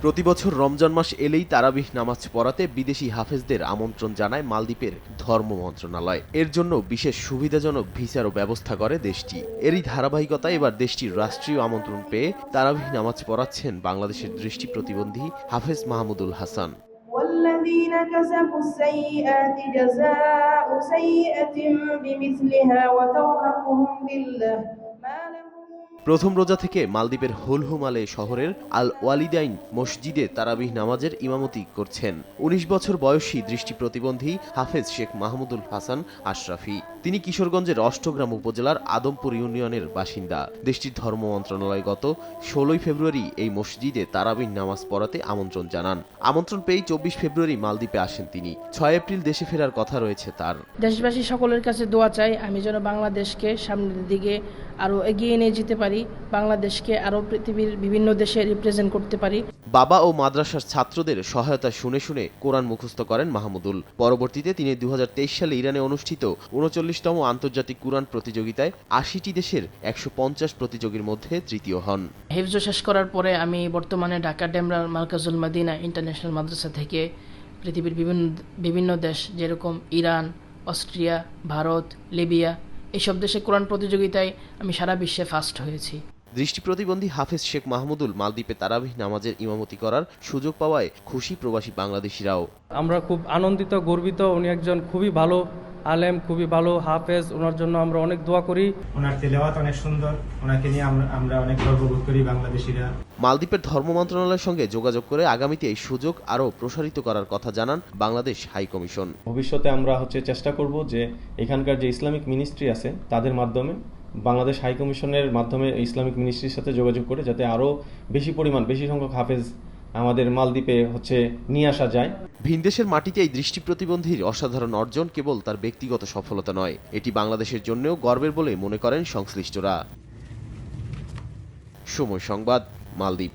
প্রতিবছর রমজান মাস এলেই তারাবিহ নামাজ পড়াতে বিদেশি হাফেজদের আমন্ত্রণ জানায় মালদ্বীপের ধর্ম মন্ত্রণালয়। এর জন্য বিশেষ সুবিধাজনক ভিসারও ব্যবস্থা করে দেশটি। এরই ধারাবাহিকতায় এবার দেশটির রাষ্ট্রীয় আমন্ত্রণ পেয়ে তারাবিহ নামাজ পড়াচ্ছেন বাংলাদেশের দৃষ্টি প্রতিবন্ধী হাফেজ মাহমুদুল হাসান। والذين كسبوا السيئات جزاء سيئة بمثلها وترهقهم ذلة ما لهم। প্রথম রোজা থেকে মালদ্বীপের হুলহুমালে শহরের আল ওয়ালিদাইন মসজিদে তারাবিহ নামাজের ইমামতি করছেন ১৯ বছর বয়সী দৃষ্টি প্রতিবন্ধী হাফেজ শেখ মাহমুদুল হাসান আশরাফি। তিনি কিশোরগঞ্জের অষ্টগ্রাম উপজেলার আদমপুর ইউনিয়নের বাসিন্দা। দেশটির ধর্ম মন্ত্রণালয় গত ১৬ ফেব্রুয়ারি এই মসজিদে তারাবিহ নামাজ পড়াতে আমন্ত্রণ জানান। আমন্ত্রণ পেয়েই ২৪ ফেব্রুয়ারি মালদ্বীপে আসেন তিনি। ৬ এপ্রিল দেশে ফেরার কথা রয়েছে তার। দেশবাসী সকলের কাছে দোয়া চাই আমি যেন বাংলাদেশকে সামনের দিকে আরো এগিয়ে নিয়ে যেতে পারি, বাংলাদেশকে আরো পৃথিবীর বিভিন্ন দেশে রিপ্রেজেন্ট করতে পারি। বাবা ও মাদ্রাসার ছাত্রদের সহায়তা শুনে শুনে কোরআন মুখস্থ করেন মাহমুদুল। পরবর্তীতে তিনি ২০২৩ সালে ইরানে অনুষ্ঠিত ৩৯তম আন্তর্জাতিক কুরআন প্রতিযোগিতায় ৮০টি দেশের ১৫০ প্রতিযোগীর মধ্যে তৃতীয় হন। হিফজ শেষ করার পরে আমি বর্তমানে ঢাকা ডেমরার মার্কাজুল মদিনা ইন্টারন্যাশনাল মাদ্রাসা থেকে পৃথিবীর বিভিন্ন দেশ যেরকম ইরান, অস্ট্রিয়া, ভারত, লিবিয়া এইসব দেশে কোরআন প্রতিযোগিতায় আমি সারা বিশ্বে ফার্স্ট হয়েছি। দৃষ্টি প্রতিবন্ধী হাফেজ শেখ মাহমুদুল মালদ্বীপে তারাবিহ নামাজের ইমামতি করার সুযোগ পাওয়ায় খুশি প্রবাসী বাংলাদেশিরাও। আমরা খুব আনন্দিত, গর্বিত। উনি একজন খুবই ভালো আলেম, খুবই ভালো হাফেজ। ওনার জন্য আমরা অনেক দোয়া করি। ওনার তেলাওয়াত অনেক সুন্দর, ওনাকে নিয়ে আমরা অনেক গর্ববোধ করি বাংলাদেশিরা। মালদ্বীপের ধর্ম মন্ত্রণালয়ের সঙ্গে যোগাযোগ করে আগামীতে এই সুযোগ আরও প্রসারিত করার কথা জানান বাংলাদেশ হাই কমিশন। ভবিষ্যতে আমরা চেষ্টা করব যে এখানকার যে ইসলামিক মিনিস্ট্রি আছে তাদের মাধ্যমে বাংলাদেশ হাই কমিশনের মাধ্যমে ইসলামিক মিনিস্ট্রির সাথে যোগাযোগ করে যাতে আরও বেশি সংখ্যক হাফেজ আমাদের মালদ্বীপে নিয়ে আসা যায়। ভিনদেশের মাটিতে এই দৃষ্টি প্রতিবন্ধীর অসাধারণ অর্জন কেবল তার ব্যক্তিগত সফলতা নয়, এটি বাংলাদেশের জন্যও গর্বের বলে মনে করেন সংশ্লিষ্টরা। সময় সংবাদ, মালদ্বীপ।